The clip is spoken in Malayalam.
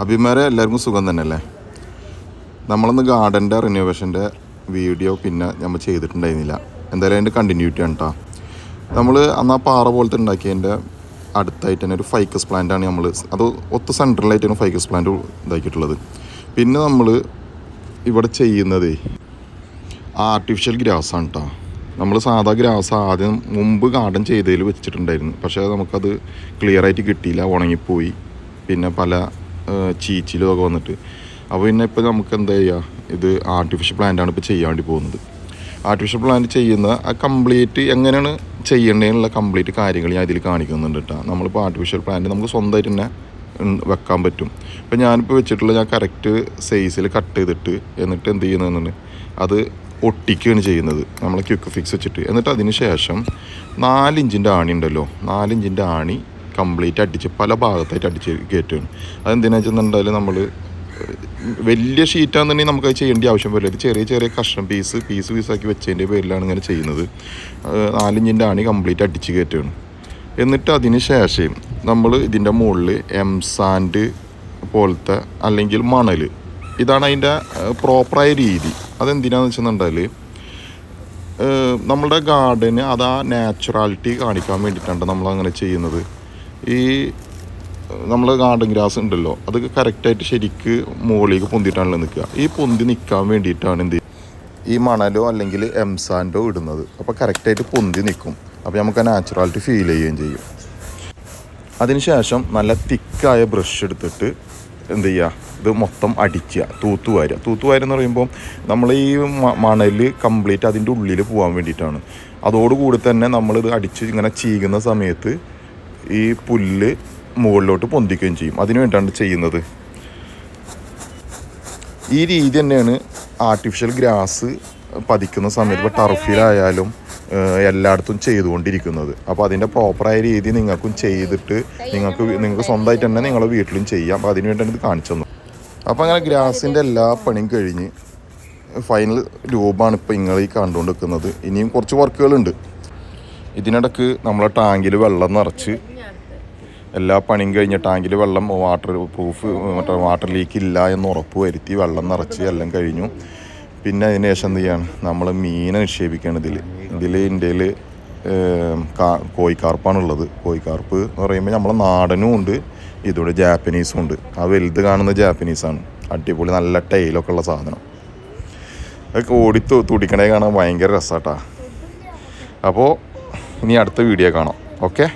അഭിമാരെ എല്ലാവർക്കും സുഖം തന്നെയല്ലേ. നമ്മളൊന്ന് ഗാർഡൻ്റെ റിനോവേഷൻ്റെ വീഡിയോ പിന്നെ നമ്മൾ ചെയ്തിട്ടുണ്ടായിരുന്നില്ല. എന്തായാലും അതിൻ്റെ കണ്ടിന്യൂറ്റി ആണ് കേട്ടോ. നമ്മൾ അന്ന് ആ പാറ പോലത്തെ ഉണ്ടാക്കിയതിൻ്റെ അടുത്തായിട്ട് തന്നെ ഒരു ഫൈക്കസ് പ്ലാന്റാണ് നമ്മൾ അത് സെൻട്രലായിട്ടാണ് ഫൈക്കസ് പ്ലാന്റ് ഇതാക്കിയിട്ടുള്ളത്. പിന്നെ നമ്മൾ ഇവിടെ ചെയ്യുന്നത് ആർട്ടിഫിഷ്യൽ ഗ്രാസാണ് കേട്ടോ. നമ്മൾ സാധാ ഗ്രാസ് ആദ്യം മുമ്പ് ഗാർഡൻ ചെയ്തതിൽ വെച്ചിട്ടുണ്ടായിരുന്നു. പക്ഷേ നമുക്കത് ക്ലിയറായിട്ട് കിട്ടിയില്ല, ഉണങ്ങിപ്പോയി. പിന്നെ പല ചീച്ചിലും ഒക്കെ വന്നിട്ട് അപ്പോൾ പിന്നെ ഇപ്പോൾ നമുക്ക് എന്താ ചെയ്യുക, ഇത് ആർട്ടിഫിഷ്യൽ പ്ലാന്റാണ് ഇപ്പോൾ ചെയ്യാൻ വേണ്ടി പോകുന്നത്. ആർട്ടിഫിഷ്യൽ പ്ലാന്റ് ചെയ്യുന്ന ആ കംപ്ലീറ്റ് എങ്ങനെയാണ് ചെയ്യേണ്ടതിനുള്ള കംപ്ലീറ്റ് കാര്യങ്ങൾ ഞാൻ ഇതിൽ കാണിക്കുന്നുണ്ട് കേട്ടോ. നമ്മളിപ്പോൾ ആർട്ടിഫിഷ്യൽ പ്ലാന്റ് നമുക്ക് സ്വന്തമായിട്ട് തന്നെ വെക്കാൻ പറ്റും. ഇപ്പോൾ ഞാനിപ്പോൾ വെച്ചിട്ടുള്ള ഞാൻ കറക്റ്റ് സൈസിൽ കട്ട് ചെയ്തിട്ട് എന്നിട്ട് എന്ത് ചെയ്യുന്നതെന്നുണ്ട് അത് ഒട്ടിക്കുകയാണ് ചെയ്യുന്നത് നമ്മൾ ക്വിക്ക് ഫിക്സ് വെച്ചിട്ട്. എന്നിട്ട് അതിന് ശേഷം 4 ഇഞ്ചിൻ്റെ ആണി ഉണ്ടല്ലോ, 4 ഇഞ്ചിൻ്റെ ആണി കംപ്ലീറ്റ് അടിച്ച് പല ഭാഗത്തായിട്ട് അടിച്ച് കയറ്റുകയാണ്. അതെന്തിനാ വെച്ചിട്ടുണ്ടെങ്കിൽ നമ്മൾ വലിയ ഷീറ്റാണെന്നുണ്ടെങ്കിൽ നമുക്കത് ചെയ്യേണ്ട ആവശ്യം വരില്ല. ചെറിയ ചെറിയ കഷ്ണം പീസാക്കി വെച്ചതിൻ്റെ പേരിലാണ് ഇങ്ങനെ ചെയ്യുന്നത്. 4 ഇഞ്ചിൻ്റെ ആണി കംപ്ലീറ്റ് അടിച്ച് കയറ്റുകയാണ്. എന്നിട്ട് അതിന് ശേഷം നമ്മൾ ഇതിൻ്റെ മുകളിൽ എംസാൻഡ് പോലത്തെ അല്ലെങ്കിൽ മണൽ, ഇതാണ് അതിൻ്റെ പ്രോപ്പറായ രീതി. അതെന്തിനാണെന്ന് വെച്ചിട്ടുണ്ടെങ്കിൽ നമ്മളുടെ ഗാർഡന് അത് ആ നാച്ചുറാലിറ്റി കാണിക്കാൻ വേണ്ടിയിട്ടാണ് നമ്മളങ്ങനെ ചെയ്യുന്നത്. ഈ നമ്മൾ ഗാർഡൻ ഗ്രാസ് ഉണ്ടല്ലോ അത് കറക്റ്റായിട്ട് ശരിക്ക് മുകളിലേക്ക് പൊന്തിയിട്ടാണല്ലോ നിൽക്കുക. ഈ പൊന്തി നിൽക്കാൻ വേണ്ടിയിട്ടാണ് ഈ മണലോ അല്ലെങ്കിൽ എംസാൻഡോ ഇടുന്നത്. അപ്പോൾ കറക്റ്റായിട്ട് പൊന്തി നിൽക്കും. അപ്പോൾ നമുക്ക് ആ നാച്ചുറാലിറ്റി ഫീൽ ചെയ്യുകയും ചെയ്യും. അതിനുശേഷം നല്ല തിക്കായ ബ്രഷ് എടുത്തിട്ട് എന്ത് ചെയ്യുക, ഇത് മൊത്തം അടിക്കുക, തൂത്തുവാരെന്ന് പറയുമ്പോൾ നമ്മൾ ഈ മണൽ കംപ്ലീറ്റ് അതിൻ്റെ ഉള്ളിൽ പോകാൻ വേണ്ടിയിട്ടാണ്. അതോടുകൂടി തന്നെ നമ്മളിത് അടിച്ച് ഇങ്ങനെ ചീകുന്ന സമയത്ത് ഈ പുല്ല് മുകളിലോട്ട് പൊന്തിക്കുകയും ചെയ്യും. അതിന് വേണ്ടിയിട്ടാണ് ചെയ്യുന്നത്. ഈ രീതി തന്നെയാണ് ആർട്ടിഫിഷ്യൽ ഗ്രാസ് പതിക്കുന്ന സമയത്ത് ഇപ്പോൾ ടർഫിലായാലും എല്ലായിടത്തും ചെയ്തുകൊണ്ടിരിക്കുന്നത്. അപ്പോൾ അതിൻ്റെ പ്രോപ്പറായ രീതി നിങ്ങൾക്കും ചെയ്തിട്ട് നിങ്ങൾക്ക് സ്വന്തമായിട്ട് തന്നെ നിങ്ങളുടെ വീട്ടിലും ചെയ്യാം. അപ്പോൾ അതിന് വേണ്ടിയാണ് ഇത് കാണിച്ചു തന്നു. അപ്പോൾ അങ്ങനെ ഗ്രാസിൻ്റെ എല്ലാ പണിയും കഴിഞ്ഞ് ഫൈനൽ രൂപമാണ് ഇപ്പോൾ നിങ്ങൾ ഈ കണ്ടുകൊണ്ട് നിൽക്കുന്നത്. ഇനിയും കുറച്ച് വർക്കുകളുണ്ട്. ഇതിനിടയ്ക്ക് നമ്മളെ ടാങ്കിൽ വെള്ളം നിറച്ച് എല്ലാ പണിയും കഴിഞ്ഞ് ടാങ്കിൽ വെള്ളം വാട്ടർ പ്രൂഫ് വാട്ടർ ലീക്ക് ഇല്ല എന്ന് ഉറപ്പ് വരുത്തി വെള്ളം നിറച്ച് എല്ലാം കഴിഞ്ഞു. പിന്നെ അതിന് ശേഷം എന്ത് ചെയ്യാണ്, നമ്മൾ മീനെ നിക്ഷേപിക്കുകയാണ് ഇതിൽ ഇന്ത്യയിൽ കോഴിക്കാർപ്പാണുള്ളത്. കോഴിക്കാർപ്പ് എന്ന് പറയുമ്പോൾ നമ്മളെ നാടനും ഉണ്ട്, ഇതോടെ ജാപ്പനീസും ഉണ്ട്. ആ വലുത് കാണുന്ന ജാപ്പനീസാണ്. അടിപൊളി നല്ല ടൈലൊക്കെ ഉള്ള സാധനം. അതൊക്കെ ഓടി തുടിക്കണേ കാണാൻ ഭയങ്കര രസമാട്ടാ. അപ്പോൾ ഇനി അടുത്ത വീഡിയോ കാണാം. ഓക്കെ.